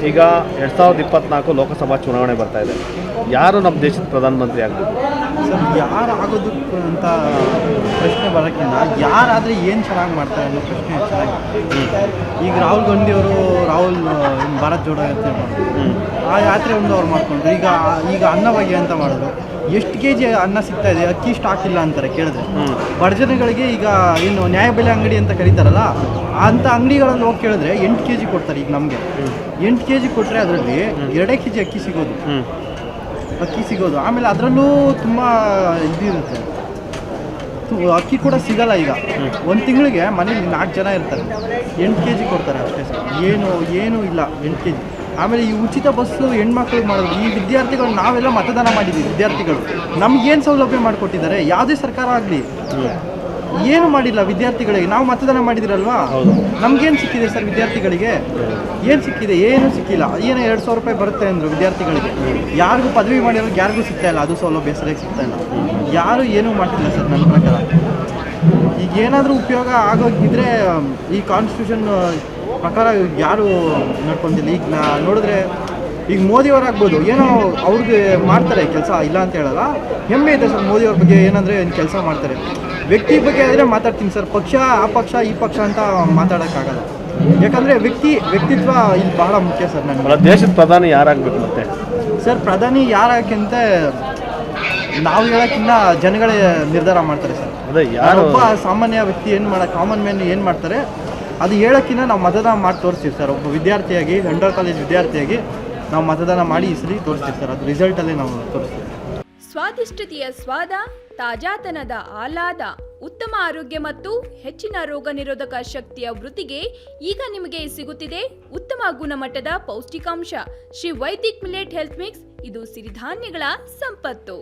ಈಗ 2024 ಲೋಕಸಭಾ ಚುನಾವಣೆ ಬರ್ತಾ ಇದೆ. ಯಾರು ನಮ್ಮ ದೇಶದ ಪ್ರಧಾನಮಂತ್ರಿ ಆಗಬೇಕು? ಸರ್, ಯಾರು ಆಗೋದಕ್ಕೆ ಅಂತ ಪ್ರಶ್ನೆ ಬರೋಕ್ಕಿಂತ ಯಾರಾದರೆ ಏನು ಚೆನ್ನಾಗಿ ಮಾಡ್ತಾರೆ ಅನ್ನೋ ಪ್ರಶ್ನೆ ಚೆನ್ನಾಗಿ. ಈಗ ರಾಹುಲ್ ಗಾಂಧಿಯವರು ಭಾರತ್ ಜೋಡೋ ಯಾತ್ರೆ ಮಾಡಿದ್ರು. ಆ ಯಾತ್ರೆ ಒಂದು ಅವ್ರು ಮಾಡ್ಕೊಂಡ್ರು. ಈಗ ಅನ್ನಭಾಗ್ಯ ಅಂತ ಮಾಡಿದ್ರು. ಎಷ್ಟು ಕೆ ಜಿ ಅನ್ನ ಸಿಗ್ತಾ ಇದೆ, ಅಕ್ಕಿ ಸ್ಟಾಕ್ ಇಲ್ಲ ಅಂತಾರೆ ಕೇಳಿದ್ರೆ. ಬಡ ಜನಗಳಿಗೆ ಈಗ ಏನು ನ್ಯಾಯಬೆಲೆ ಅಂಗಡಿ ಅಂತ ಕರೀತಾರಲ್ಲ, ಅಂಥ ಅಂಗಡಿಗಳಲ್ಲಿ ಹೋಗಿ ಕೇಳಿದ್ರೆ 8 ಕೆ ಜಿ ಕೊಡ್ತಾರೆ. ಈಗ ನಮಗೆ 8 ಕೆ ಜಿ ಕೊಟ್ಟರೆ ಅದರಲ್ಲಿ 2 ಕೆ ಜಿ ಅಕ್ಕಿ ಸಿಗೋದು. ಆಮೇಲೆ ಅದರಲ್ಲೂ ತುಂಬ ಇದಿರುತ್ತೆ, ಅಕ್ಕಿ ಕೂಡ ಸಿಗಲ್ಲ. ಈಗ ಒಂದು ತಿಂಗಳಿಗೆ ಮನೇಲಿ 4 ಜನ ಇರ್ತಾರೆ, 8 ಕೆ ಜಿ ಕೊಡ್ತಾರೆ ಅಷ್ಟೇ ಸರ್. ಏನೂ ಇಲ್ಲ 8 ಕೆ ಜಿ. ಆಮೇಲೆ ಈ ಉಚಿತ ಬಸ್ಸು ಹೆಣ್ಮಕ್ಳಿಗೆ ಮಾಡೋದು. ಈ ವಿದ್ಯಾರ್ಥಿಗಳು ನಾವೆಲ್ಲ ಮತದಾನ ಮಾಡಿದ್ದೀವಿ. ವಿದ್ಯಾರ್ಥಿಗಳು ನಮಗೇನು ಸೌಲಭ್ಯ ಮಾಡಿಕೊಟ್ಟಿದ್ದಾರೆ? ಯಾವುದೇ ಸರ್ಕಾರ ಆಗಲಿ ಏನು ಮಾಡಿಲ್ಲ ವಿದ್ಯಾರ್ಥಿಗಳಿಗೆ. ನಾವು ಮತದಾನ ಮಾಡಿದಿರಲ್ವಾ, ನಮ್ಗೇನು ಸಿಕ್ಕಿದೆ ಸರ್? ವಿದ್ಯಾರ್ಥಿಗಳಿಗೆ ಏನು ಸಿಕ್ಕಿದೆ? ಏನೂ ಸಿಕ್ಕಿಲ್ಲ. ಏನೋ 2,000 ರೂಪಾಯಿ ಬರುತ್ತೆ ಅಂದರು ವಿದ್ಯಾರ್ಥಿಗಳಿಗೆ. ಯಾರಿಗೂ ಪದವಿ ಮಾಡಿರೋರಿಗೆ ಯಾರಿಗೂ ಸಿಗ್ತಾ ಇಲ್ಲ, ಅದು ಸೌಲಭ್ಯ ಸರಿಯಾಗಿ ಸಿಗ್ತಾ ಇಲ್ಲ. ಯಾರೂ ಏನೂ ಮಾಡ್ತಿಲ್ಲ ಸರ್ ನನ್ನ ಪ್ರಕಾರ. ಈಗ ಏನಾದರೂ ಉಪಯೋಗ ಆಗೋಗಿದ್ರೆ ಈ ಕಾನ್ಸ್ಟಿಟ್ಯೂಷನ್ ಪ್ರಕಾರ ಯಾರು ನಡ್ಕೊಂತಿಲ್ಲ. ಈಗ ನೋಡಿದ್ರೆ ಈಗ ಮೋದಿಯವರಾಗ್ಬೋದು, ಏನೋ ಅವ್ರಿಗೆ ಮಾಡ್ತಾರೆ ಕೆಲಸ, ಇಲ್ಲ ಅಂತ ಹೇಳಲ್ಲ. ಹೆಮ್ಮೆ ಇದೆ ಸರ್ ಮೋದಿಯವ್ರ ಬಗ್ಗೆ. ಏನಂದರೆ ಕೆಲಸ ಮಾಡ್ತಾರೆ. ವ್ಯಕ್ತಿ ಬಗ್ಗೆ ಆದರೆ ಮಾತಾಡ್ತೀನಿ ಸರ್. ಪಕ್ಷ ಆ ಪಕ್ಷ ಈ ಪಕ್ಷ ಅಂತ ಮಾತಾಡೋಕ್ಕಾಗಲ್ಲ. ಯಾಕಂದರೆ ವ್ಯಕ್ತಿತ್ವ ಇಲ್ಲಿ ಬಹಳ ಮುಖ್ಯ ಸರ್. ನನ್ನ ದೇಶದ ಪ್ರಧಾನಿ ಯಾರಾಗಬೇಕು ಮತ್ತೆ? ಸರ್, ಪ್ರಧಾನಿ ಯಾರಾಗಕ್ಕಿಂತ ನಾವು ಹೇಳೋಕ್ಕಿಂತ ಜನಗಳೇ ನಿರ್ಧಾರ ಮಾಡ್ತಾರೆ ಸರ್. ಅದೇ ಯಾರೊಬ್ಬ ಸಾಮಾನ್ಯ ವ್ಯಕ್ತಿ ಕಾಮನ್ ಮ್ಯಾನ್ ಏನು ಮಾಡ್ತಾರೆ ಅದು ಹೇಳೋಕ್ಕಿಂತ ನಾವು ಮತದಾನ ಮಾಡಿ ತೋರಿಸ್ತೀವಿ ಸರ್. ಒಬ್ಬ ವಿದ್ಯಾರ್ಥಿಯಾಗಿ, ಅಂಡರ್ ಕಾಲೇಜ್ ವಿದ್ಯಾರ್ಥಿಯಾಗಿ ನಾವು ಮತದಾನ ಮಾಡಿ ಈ ಸರಿ ತೋರಿಸ್ತೀವಿ ಸರ್. ಅದು ರಿಸಲ್ಟಲ್ಲೇ ನಾವು ತೋರಿಸ್ತೀವಿ. ಸ್ವಾದಿಷ್ಟತೆಯ ಸ್ವಾದ, ತಾಜಾತನದ ಆಹ್ಲಾದ, ಉತ್ತಮ ಆರೋಗ್ಯ ಮತ್ತು ಹೆಚ್ಚಿನ ರೋಗ ನಿರೋಧಕ ಶಕ್ತಿಯ ವೃದ್ಧಿಗೆ ಈಗ ನಿಮಗೆ ಸಿಗುತ್ತಿದೆ ಉತ್ತಮ ಗುಣಮಟ್ಟದ ಪೌಷ್ಟಿಕಾಂಶ. Shri Vaidik millet health mix. ಇದು ಸಿರಿಧಾನ್ಯಗಳ ಸಂಪತ್ತು.